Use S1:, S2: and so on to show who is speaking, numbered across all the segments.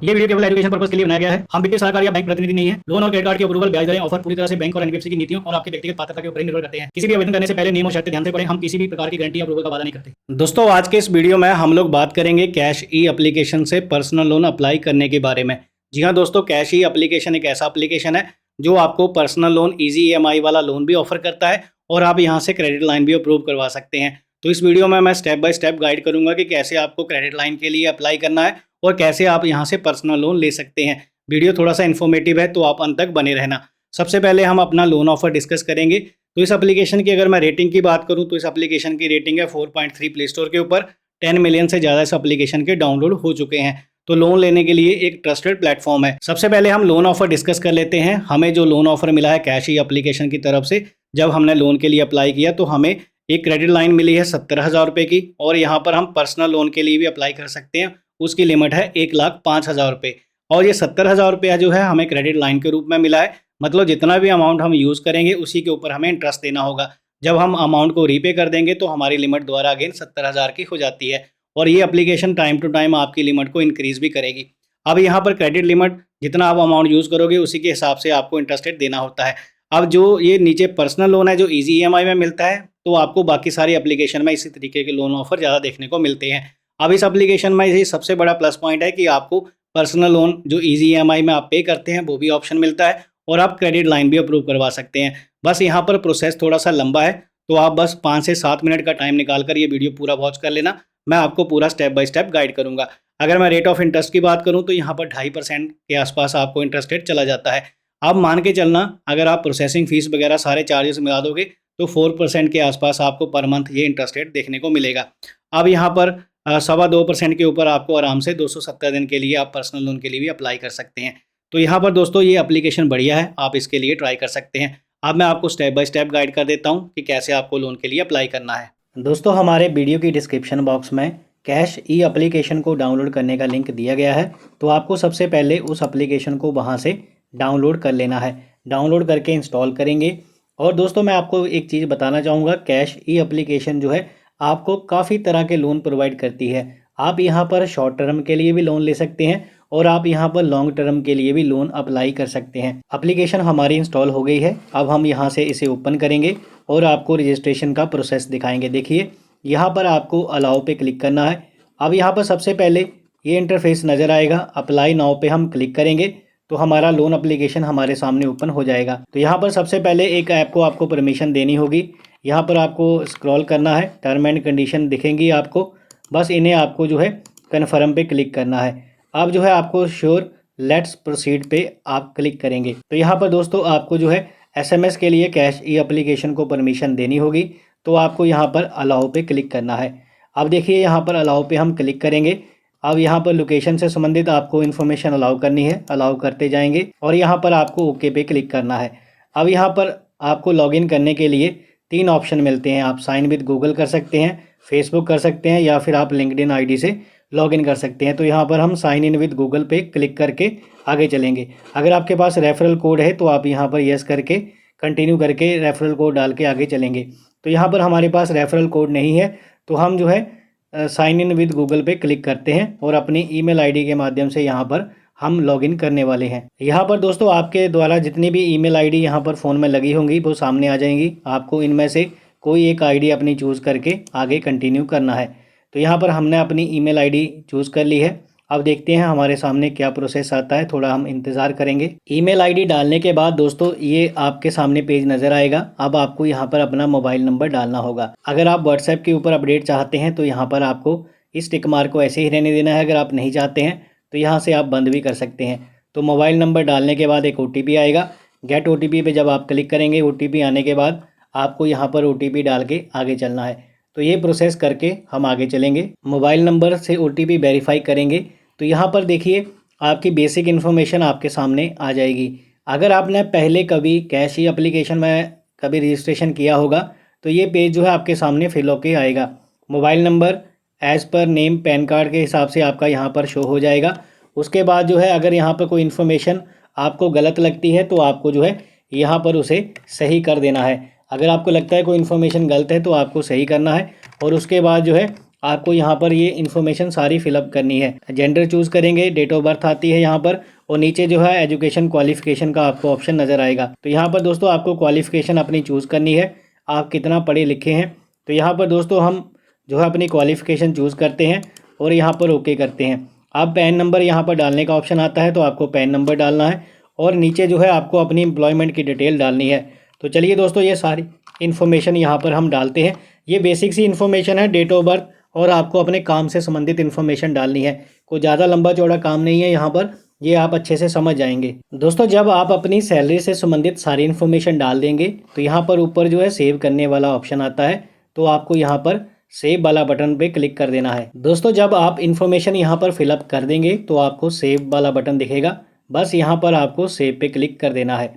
S1: ये वीडियो केवल education purpose के लिए बनाया गया है। हम वित्तीय सलाहकार या बैंक प्रतिनिधि नहीं है। लोन और क्रेडिट कार्ड की अप्रूवल, ब्याज दरें, ऑफर पूरी तरह से बैंक और एनबीएफसी की नीतियों और आपके व्यक्तिगत पात्रता के ऊपर ही निर्भर करते हैं। किसी भी आवेदन करने से पहले नियम और शर्तें ध्यान से पढ़ें। हम किसी भी प्रकार की गारंटी या अप्रूवल का वादा नहीं करते। दोस्तों, आज के इस वीडियो में हम लोग बात करेंगे कैश ई एप्लीकेशन से पर्सनल लोन अप्लाई करने के बारे में। जी हाँ दोस्तों, कैश ई एप्लीकेशन एक ऐसा एप्लीकेशन है जो आपको पर्सनल लोन, ईजी ईएमआई वाला लोन भी ऑफर करता है और आप यहाँ से क्रेडिट लाइन भी अप्रूव करवा सकते हैं। तो इस वीडियो में मैं स्टेप बाय स्टेप गाइड करूंगा कि कैसे आपको क्रेडिट लाइन के लिए अप्लाई करना है और कैसे आप यहाँ से पर्सनल लोन ले सकते हैं। वीडियो थोड़ा सा इन्फॉर्मेटिव है तो आप अंत तक बने रहना। सबसे पहले हम अपना लोन ऑफर डिस्कस करेंगे। तो इस एप्लीकेशन की अगर मैं रेटिंग की बात करूँ तो इस एप्लीकेशन की रेटिंग है 4.3 प्ले स्टोर के ऊपर। 10 मिलियन से ज़्यादा इस एप्लीकेशन के डाउनलोड हो चुके हैं। तो लोन लेने के लिए एक ट्रस्टेड प्लेटफॉर्म है। सबसे पहले हम लोन ऑफर डिस्कस कर लेते हैं। हमें जो लोन ऑफर मिला है कैश ई एप्लीकेशन की तरफ से, जब हमने लोन के लिए अप्लाई किया तो हमें एक क्रेडिट लाइन मिली है 70,000 रुपये की और यहाँ पर हम पर्सनल लोन के लिए भी अप्लाई कर सकते हैं। उसकी लिमिट है 1,05,000 रुपये और ये 70,000 रुपया जो है हमें क्रेडिट लाइन के रूप में मिला है। मतलब जितना भी अमाउंट हम यूज़ करेंगे उसी के ऊपर हमें इंटरेस्ट देना होगा। जब हम अमाउंट को रीपे कर देंगे तो हमारी लिमिट दोबारा अगेन 70,000 की हो जाती है और ये एप्लीकेशन टाइम टू टाइम आपकी लिमिट को इंक्रीज़ भी करेगी। अब यहाँ पर क्रेडिट लिमिट जितना आप अमाउंट यूज़ करोगे उसी के हिसाब से आपको इंटरेस्ट रेट देना होता है। अब जो ये नीचे पर्सनल लोन है जो ईजी ईएमआई में मिलता है, तो आपको बाकी सारी एप्लीकेशन में इसी तरीके के लोन ऑफर ज़्यादा देखने को मिलते हैं। अब इस एप्लीकेशन में ये सबसे बड़ा प्लस पॉइंट है कि आपको पर्सनल लोन जो ईजी ईएमआई में आप पे करते हैं वो भी ऑप्शन मिलता है और आप क्रेडिट लाइन भी अप्रूव करवा सकते हैं। बस यहाँ पर प्रोसेस थोड़ा सा लंबा है, तो आप बस 5 से 7 मिनट का टाइम निकाल कर ये वीडियो पूरा वॉच कर लेना। मैं आपको पूरा स्टेप बाय स्टेप गाइड करूँगा। अगर मैं रेट ऑफ इंटरेस्ट की बात करूँ तो यहाँ पर 2.5% के आसपास आपको इंटरेस्ट रेट चला जाता है। आप मान के चलना, अगर आप प्रोसेसिंग फीस वगैरह सारे चार्जेस मिला दोगे तो 4% के आसपास आपको पर मंथ ये इंटरेस्ट रेट देखने को मिलेगा। अब यहाँ पर 2.25% के ऊपर आपको आराम से 270 दिन के लिए आप पर्सनल लोन के लिए भी अप्लाई कर सकते हैं। तो यहाँ पर दोस्तों ये एप्लीकेशन बढ़िया है, आप इसके लिए ट्राई कर सकते हैं। अब मैं आपको स्टेप बाय स्टेप गाइड कर देता हूँ कि कैसे आपको लोन के लिए अप्लाई करना है। दोस्तों, हमारे वीडियो की डिस्क्रिप्शन बॉक्स में कैश ई एप्लीकेशन को डाउनलोड करने का लिंक दिया गया है। तो आपको सबसे पहले उस एप्लीकेशन को वहाँ से डाउनलोड कर लेना है। डाउनलोड करके इंस्टॉल करेंगे। और दोस्तों मैं आपको एक चीज़ बताना चाहूँगा, कैश ई एप्लीकेशन जो है आपको काफ़ी तरह के लोन प्रोवाइड करती है। आप यहाँ पर शॉर्ट टर्म के लिए भी लोन ले सकते हैं और आप यहाँ पर लॉन्ग टर्म के लिए भी लोन अप्लाई कर सकते हैं। एप्लीकेशन हमारी इंस्टॉल हो गई है। अब हम यहाँ से इसे ओपन करेंगे और आपको रजिस्ट्रेशन का प्रोसेस दिखाएंगे। देखिए, यहाँ पर आपको अलाउ पे क्लिक करना है। अब यहाँ पर सबसे पहले ये इंटरफेस नज़र आएगा, अप्लाई नाउ पे हम क्लिक करेंगे तो हमारा लोन एप्लीकेशन हमारे सामने ओपन हो जाएगा। तो यहाँ पर सबसे पहले एक ऐप को आपको परमिशन देनी होगी। यहाँ पर आपको स्क्रॉल करना है, टर्म एंड कंडीशन दिखेंगी आपको, बस इन्हें आपको जो है कन्फर्म पे क्लिक करना है। अब जो है आपको श्योर लेट्स प्रोसीड पे आप क्लिक करेंगे। तो यहाँ पर दोस्तों आपको जो है एसएमएस के लिए कैश ई एप्लीकेशन को परमिशन देनी होगी। तो आपको यहाँ पर अलाउ पे क्लिक करना है। अब देखिए यहाँ पर अलाउ पे हम क्लिक करेंगे। अब यहाँ पर लोकेशन से संबंधित आपको इन्फॉर्मेशन अलाउ करनी है, अलाउ करते जाएंगे और यहाँ पर आपको ओके पे क्लिक करना है। अब यहाँ पर आपको लॉगिन करने के लिए 3 ऑप्शन मिलते हैं। आप साइन विद गूगल कर सकते हैं, फेसबुक कर सकते हैं या फिर आप लिंक्डइन आईडी से लॉगिन कर सकते हैं। तो यहाँ पर हम साइन इन विद गूगल पे क्लिक करके आगे चलेंगे। अगर आपके पास रेफरल कोड है तो आप यहाँ पर येस करके कंटिन्यू करके रेफरल कोड डाल के आगे चलेंगे। तो यहाँ पर हमारे पास रेफरल कोड नहीं है तो हम जो है साइन इन विद गूगल पे क्लिक करते हैं और अपनी ईमेल आईडी के माध्यम से यहाँ पर हम लॉगिन करने वाले हैं। यहाँ पर दोस्तों आपके द्वारा जितनी भी ईमेल आईडी यहाँ पर फ़ोन में लगी होंगी वो सामने आ जाएंगी। आपको इनमें से कोई एक आईडी अपनी चूज़ करके आगे कंटिन्यू करना है। तो यहाँ पर हमने अपनी ईमेल आईडी चूज़ कर ली है। अब देखते हैं हमारे सामने क्या प्रोसेस आता है, थोड़ा हम इंतज़ार करेंगे। ईमेल आईडी डालने के बाद दोस्तों ये आपके सामने पेज नज़र आएगा। अब आपको यहाँ पर अपना मोबाइल नंबर डालना होगा। अगर आप व्हाट्सएप के ऊपर अपडेट चाहते हैं तो यहाँ पर आपको इस टिक मार्क को ऐसे ही रहने देना है। अगर आप नहीं चाहते हैं तो यहाँ से आप बंद भी कर सकते हैं। तो मोबाइल नंबर डालने के बाद एक OTP आएगा। गेट OTP पे जब आप क्लिक करेंगे, OTP आने के बाद आपको यहाँ पर OTP डाल के आगे चलना है। तो ये प्रोसेस करके हम आगे चलेंगे। मोबाइल नंबर से OTP वेरीफाई करेंगे तो यहाँ पर देखिए आपकी बेसिक इन्फॉर्मेशन आपके सामने आ जाएगी। अगर आपने पहले कभी कैश ई एप्लीकेशन में कभी रजिस्ट्रेशन किया होगा तो ये पेज जो है आपके सामने फिल होके आएगा। Mobile number as per name pan card के हिसाब से आपका यहाँ पर शो हो जाएगा। उसके बाद जो है अगर यहाँ पर कोई इन्फॉर्मेशन आपको गलत लगती है तो आपको जो है यहाँ पर उसे सही कर देना है। अगर आपको लगता है कोई इन्फॉर्मेशन गलत है तो आपको सही करना है और उसके बाद जो है आपको यहाँ पर ये इन्फॉर्मेशन सारी फिलअप करनी है। जेंडर चूज़ करेंगे, डेट ऑफ बर्थ आती है यहाँ पर, और नीचे जो है एजुकेशन क्वालिफिकेशन का आपको ऑप्शन नज़र आएगा। तो यहाँ पर दोस्तों आपको क्वालिफिकेशन अपनी चूज़ करनी है, आप कितना पढ़े लिखे हैं। तो यहाँ पर दोस्तों हम जो है अपनी क्वालिफिकेशन चूज़ करते हैं और यहाँ पर ओके करते हैं। आप पैन नंबर यहाँ पर डालने का ऑप्शन आता है, तो आपको पैन नंबर डालना है और नीचे जो है आपको अपनी एम्प्लॉयमेंट की डिटेल डालनी है। तो चलिए दोस्तों ये सारी इन्फॉर्मेशन यहाँ पर हम डालते हैं। ये बेसिक सी इन्फॉर्मेशन है, डेट ऑफ बर्थ और आपको अपने काम से संबंधित इन्फॉर्मेशन डालनी है। कोई ज़्यादा लंबा चौड़ा काम नहीं है यहाँ पर, ये आप अच्छे से समझ जाएंगे। दोस्तों जब आप अपनी सैलरी से संबंधित सारी इन्फॉर्मेशन डाल देंगे तो यहाँ पर ऊपर जो है सेव करने वाला ऑप्शन आता है, तो आपको यहाँ पर सेव वाला बटन पे क्लिक कर देना है। दोस्तों जब आप इन्फॉर्मेशन यहाँ पर फिलअप कर देंगे तो आपको सेव वाला बटन दिखेगा, बस यहाँ पर आपको सेव पे क्लिक कर देना है।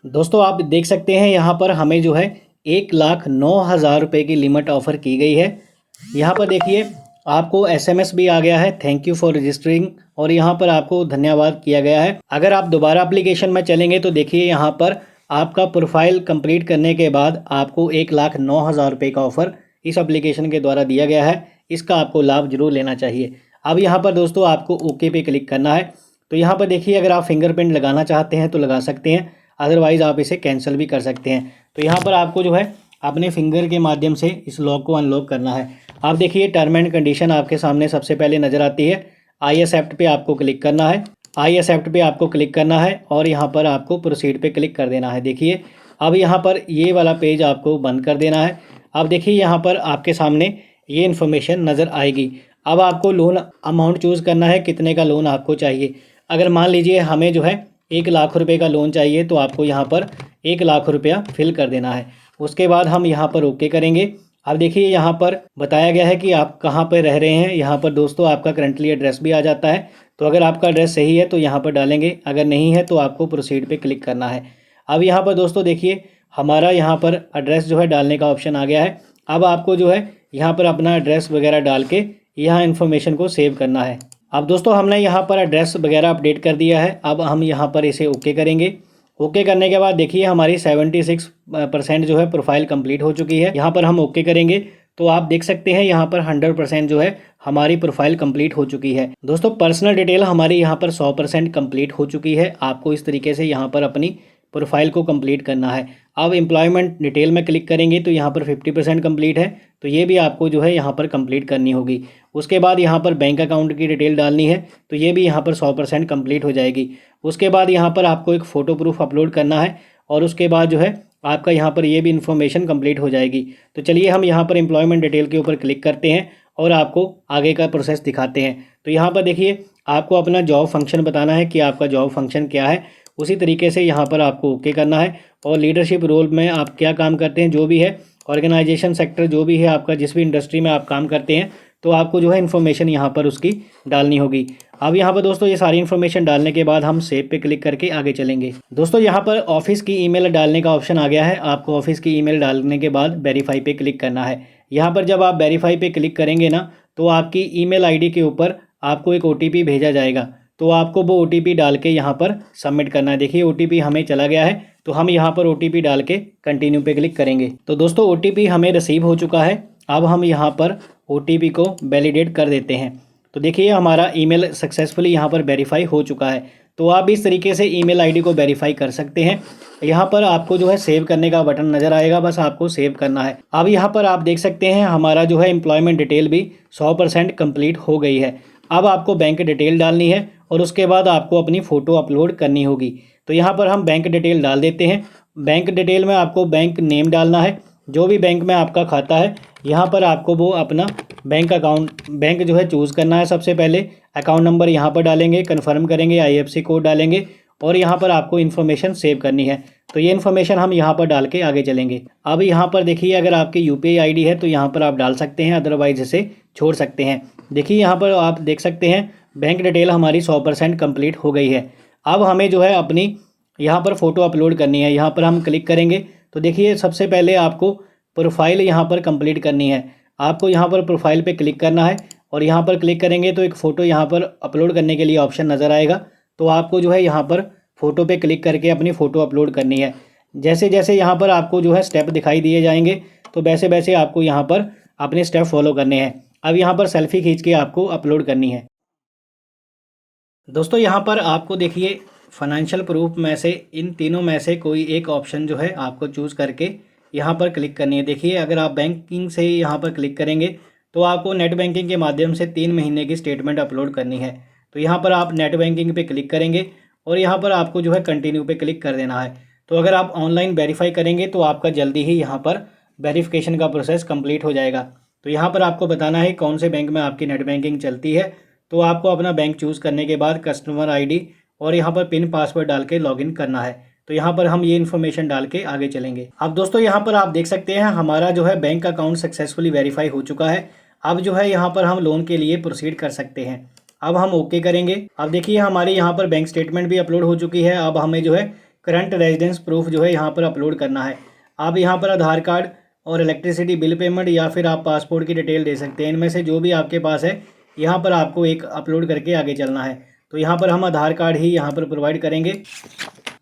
S1: दोस्तों आप देख सकते हैं यहाँ पर हमें जो है 1,09,000 रुपये की लिमिट ऑफ़र की गई है। यहाँ पर देखिए आपको SMS भी आ गया है, थैंक यू फॉर रजिस्टरिंग, और यहाँ पर आपको धन्यवाद किया गया है। अगर आप दोबारा एप्लीकेशन में चलेंगे तो देखिए यहाँ पर आपका प्रोफाइल कंप्लीट करने के बाद आपको 1,09,000 रुपये का ऑफ़र इस एप्लीकेशन के द्वारा दिया गया है। इसका आपको लाभ जरूर लेना चाहिए। अब यहाँ पर दोस्तों आपको ओके पे क्लिक करना है। तो यहाँ पर देखिए अगर आप फिंगरप्रिंट लगाना चाहते हैं तो लगा सकते हैं, अदरवाइज़ आप इसे कैंसिल भी कर सकते हैं। तो यहाँ पर आपको जो है अपने फिंगर के माध्यम से इस लॉक को अनलॉक करना है। आप देखिए टर्म एंड कंडीशन आपके सामने सबसे पहले नज़र आती है। आई एक्सेप्ट पे आपको क्लिक करना है, आई एक्सेप्ट पे आपको क्लिक करना है और यहाँ पर आपको प्रोसीड पे क्लिक कर देना है। देखिए अब यहाँ पर ये वाला पेज आपको बंद कर देना है। अब देखिए यहाँ पर आपके सामने ये इन्फॉर्मेशन नज़र आएगी। अब आपको लोन अमाउंट चूज़ करना है, कितने का लोन आपको चाहिए। अगर मान लीजिए हमें जो है 1,00,000 रुपये का लोन चाहिए तो आपको यहाँ पर 1,00,000 रुपया फिल कर देना है। उसके बाद हम यहाँ पर ओके करेंगे। अब देखिए यहाँ पर बताया गया है कि आप कहाँ पर रह रहे हैं। यहाँ पर दोस्तों आपका करंटली एड्रेस भी आ जाता है, तो अगर आपका एड्रेस सही है तो यहाँ पर डालेंगे, अगर नहीं है तो आपको प्रोसीड पे क्लिक करना है। अब यहाँ पर दोस्तों देखिए हमारा यहाँ पर एड्रेस जो है डालने का ऑप्शन आ गया है। अब आपको जो है यहाँ पर अपना एड्रेस वगैरह डाल के यहाँ इन्फॉर्मेशन को सेव करना है। अब दोस्तों हमने यहाँ पर एड्रेस वगैरह अपडेट कर दिया है। अब हम यहाँ पर इसे ओके करेंगे। ओके करने के बाद देखिए हमारी 76% जो है प्रोफाइल कंप्लीट हो चुकी है। यहाँ पर हम ओके करेंगे तो आप देख सकते हैं यहाँ पर 100% जो है हमारी प्रोफाइल कंप्लीट हो चुकी है। दोस्तों पर्सनल डिटेल हमारी यहाँ पर 100% कंप्लीट हो चुकी है। आपको इस तरीके से यहाँ पर अपनी प्रोफाइल को कंप्लीट करना है। अब एम्प्लॉयमेंट डिटेल में क्लिक करेंगे तो यहाँ पर 50% कंप्लीट है, तो ये भी आपको जो है यहाँ पर कंप्लीट करनी होगी। उसके बाद यहाँ पर बैंक अकाउंट की डिटेल डालनी है, तो ये भी यहाँ पर 100% कंप्लीट हो जाएगी। उसके बाद यहाँ पर आपको एक फ़ोटो प्रूफ अपलोड करना है और उसके बाद जो है आपका यहाँ पर ये भी इन्फॉर्मेशन कंप्लीट हो जाएगी। तो चलिए हम यहाँ पर एम्प्लॉयमेंट डिटेल के ऊपर क्लिक करते हैं और आपको आगे का प्रोसेस दिखाते हैं। तो यहाँ पर देखिए आपको अपना जॉब फंक्शन बताना है कि आपका जॉब फंक्शन क्या है। उसी तरीके से यहाँ पर आपको ओके करना है और लीडरशिप रोल में आप क्या काम करते हैं, जो भी है ऑर्गेनाइजेशन सेक्टर जो भी है आपका, जिस भी इंडस्ट्री में आप काम करते हैं, तो आपको जो है इन्फॉर्मेशन यहाँ पर उसकी डालनी होगी। अब यहाँ पर दोस्तों ये सारी इन्फॉर्मेशन डालने के बाद हम सेव पे क्लिक करके आगे चलेंगे। दोस्तों यहाँ पर ऑफिस की ईमेल डालने का ऑप्शन आ गया है। आपको ऑफिस की ईमेल डालने के बाद वेरीफाई पे क्लिक करना है। यहाँ पर जब आप वेरीफाई पे क्लिक करेंगे ना तो आपकी ईमेल आईडी के ऊपर आपको एक OTP भेजा जाएगा, तो आपको वो OTP डाल के यहाँ पर सबमिट करना है। देखिए OTP हमें चला गया है, तो हम यहाँ पर OTP डाल के कंटिन्यू पे क्लिक करेंगे। तो दोस्तों OTP हमें रिसीव हो चुका है। अब हम यहाँ पर OTP को वैलिडेट कर देते हैं। तो देखिए हमारा ईमेल सक्सेसफुली यहाँ पर वेरीफाई हो चुका है। तो आप इस तरीके से ईमेल आईडी को वेरीफाई कर सकते हैं। यहाँ पर आपको जो है सेव करने का बटन नज़र आएगा, बस आपको सेव करना है। अब यहाँ पर आप देख सकते हैं हमारा जो है एम्प्लॉयमेंट डिटेल भी 100% कंप्लीट हो गई है। अब आपको बैंक डिटेल डालनी है और उसके बाद आपको अपनी फ़ोटो अपलोड करनी होगी। तो यहाँ पर हम बैंक डिटेल डाल देते हैं। बैंक डिटेल में आपको बैंक नेम डालना है, जो भी बैंक में आपका खाता है यहाँ पर आपको वो अपना बैंक जो है चूज़ करना है। सबसे पहले अकाउंट नंबर यहाँ पर डालेंगे, कन्फर्म करेंगे, IFSC कोड डालेंगे और यहाँ पर आपको इन्फॉर्मेशन सेव करनी है। तो ये इन्फॉर्मेशन हम यहाँ पर डाल के आगे चलेंगे। अब यहाँ पर देखिए अगर आपकी UPI ID है तो यहाँ पर आप डाल सकते हैं, अदरवाइज इसे छोड़ सकते हैं। देखिए यहाँ पर आप देख सकते हैं बैंक डिटेल हमारी 100% कंप्लीट हो गई है। अब हमें जो है अपनी यहाँ पर फ़ोटो अपलोड करनी है। यहाँ पर हम क्लिक करेंगे तो देखिए सबसे पहले आपको प्रोफाइल यहाँ पर कंप्लीट करनी है। आपको यहाँ पर प्रोफाइल पे क्लिक करना है और यहाँ पर क्लिक करेंगे तो एक फ़ोटो यहाँ पर अपलोड करने के लिए ऑप्शन नज़र आएगा। तो आपको जो है यहाँ पर फ़ोटो पे क्लिक करके अपनी फ़ोटो अपलोड करनी है। जैसे जैसे यहाँ पर आपको जो है स्टेप दिखाई दिए जाएंगे तो वैसे वैसे आपको यहाँ पर अपने स्टेप फॉलो करने हैं। अब यहाँ पर सेल्फी खींच के आपको अपलोड करनी है। दोस्तों यहाँ पर आपको देखिए फाइनेंशियल प्रूफ में से इन तीनों में से कोई एक ऑप्शन जो है आपको चूज़ करके यहाँ पर क्लिक करनी है। देखिए अगर आप बैंकिंग से यहाँ पर क्लिक करेंगे तो आपको नेट बैंकिंग के माध्यम से 3 महीने की स्टेटमेंट अपलोड करनी है। तो यहाँ पर आप नेट बैंकिंग पे क्लिक करेंगे और यहाँ पर आपको जो है कंटिन्यू पे क्लिक कर देना है। तो अगर आप ऑनलाइन वेरीफाई करेंगे तो आपका जल्दी ही यहाँ पर वेरिफिकेशन का प्रोसेस कंप्लीट हो जाएगा। तो यहाँ पर आपको बताना है कौन से बैंक में आपकी नेट बैंकिंग चलती है। तो आपको अपना बैंक चूज़ करने के बाद कस्टमर आईडी और यहाँ पर पिन पासवर्ड डाल के लॉगिन करना है। तो यहाँ पर हम ये इन्फॉर्मेशन डाल के आगे चलेंगे। अब दोस्तों यहाँ पर आप देख सकते हैं हमारा जो है बैंक अकाउंट सक्सेसफुली वेरीफाई हो चुका है। अब जो है यहाँ पर हम लोन के लिए प्रोसीड कर सकते हैं। अब हम ओके करेंगे। अब देखिए हमारे यहाँ पर बैंक स्टेटमेंट भी अपलोड हो चुकी है। अब हमें जो है करंट रेजिडेंस प्रूफ जो है यहाँ पर अपलोड करना है। आप यहाँ पर आधार कार्ड और इलेक्ट्रिसिटी बिल पेमेंट या फिर आप पासपोर्ट की डिटेल दे सकते हैं। इनमें से जो भी आपके पास है यहाँ पर आपको एक अपलोड करके आगे चलना है। तो यहाँ पर हम आधार कार्ड ही यहाँ पर प्रोवाइड करेंगे।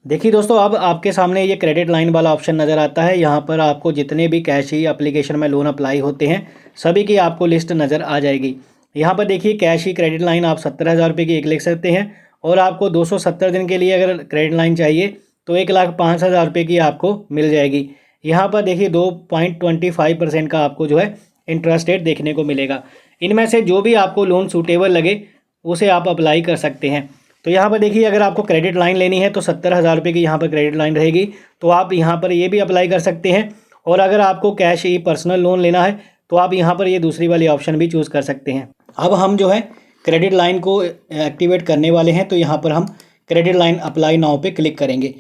S1: देखिए दोस्तों अब आपके सामने ये क्रेडिट लाइन वाला ऑप्शन नज़र आता है। यहाँ पर आपको जितने भी कैश ही एप्लीकेशन में लोन अप्लाई होते हैं सभी की आपको लिस्ट नज़र आ जाएगी। यहाँ पर देखिए कैश ही क्रेडिट लाइन आप 17,000 रुपये की एक लिख सकते हैं और आपको 270 दिन के लिए अगर क्रेडिट लाइन चाहिए तो 1,05,000 रुपये की आपको मिल जाएगी। यहाँ पर देखिए 2.25% का आपको जो है इंटरेस्ट रेट देखने को मिलेगा। इनमें से जो भी आपको लोन सूटेबल लगे उसे आप अप्लाई कर सकते हैं। तो यहाँ पर देखिए अगर आपको क्रेडिट लाइन लेनी है तो 70,000 रुपये की यहाँ पर क्रेडिट लाइन रहेगी। तो आप यहाँ पर ये भी अप्लाई कर सकते हैं। और अगर आपको कैश ही पर्सनल लोन लेना है तो आप यहाँ पर ये दूसरी वाली ऑप्शन भी चूज़ कर सकते हैं। अब हम जो है क्रेडिट लाइन को एक्टिवेट करने वाले हैं। तो यहाँ पर हम क्रेडिट लाइन अप्लाई नाउ पे क्लिक करेंगे।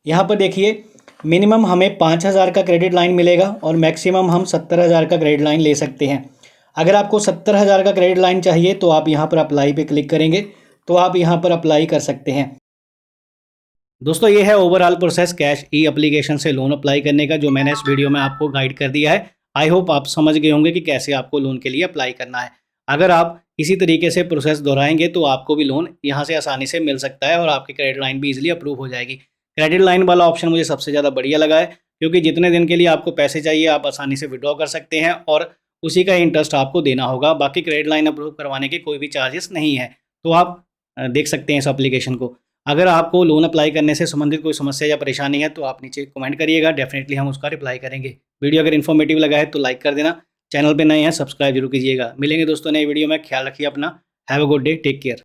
S1: यहाँ पर देखिए मिनिमम हमें 5,000 का क्रेडिट लाइन मिलेगा और मैक्सिमम हम 70,000 का क्रेडिट लाइन ले सकते हैं। अगर आपको 70,000 का क्रेडिट लाइन चाहिए तो आप यहाँ पर अप्लाई पे क्लिक करेंगे तो आप यहाँ पर अप्लाई कर सकते हैं। दोस्तों ये है ओवरऑल प्रोसेस कैश ई एप्लीकेशन से लोन अप्लाई करने का जो मैंने इस वीडियो में आपको गाइड कर दिया है। आई होप आप समझ गए होंगे कि कैसे आपको लोन के लिए अप्लाई करना है। अगर आप इसी तरीके से प्रोसेस दोहराएंगे तो आपको भी लोन यहाँ से आसानी से मिल सकता है और आपकी क्रेडिट लाइन भी ईजिली अप्रूव हो जाएगी। क्रेडिट लाइन वाला ऑप्शन मुझे सबसे ज़्यादा बढ़िया लगा है क्योंकि जितने दिन के लिए आपको पैसे चाहिए आप आसानी से विड्रॉ कर सकते हैं और उसी का इंटरेस्ट आपको देना होगा। बाकी क्रेडिट लाइन अप्रूव करवाने के कोई भी चार्जेस नहीं है। तो आप देख सकते हैं इस एप्लीकेशन को। अगर आपको लोन अप्लाई करने से संबंधित कोई समस्या या परेशानी है तो आप नीचे कमेंट करिएगा, डेफिनेटली हम उसका रिप्लाई करेंगे। वीडियो अगर इन्फॉर्मेटिव लगा है तो लाइक कर देना, चैनल पे नए हैं सब्सक्राइब जरूर कीजिएगा। मिलेंगे दोस्तों नए वीडियो में, ख्याल रखिए अपना। Have a good day, take care.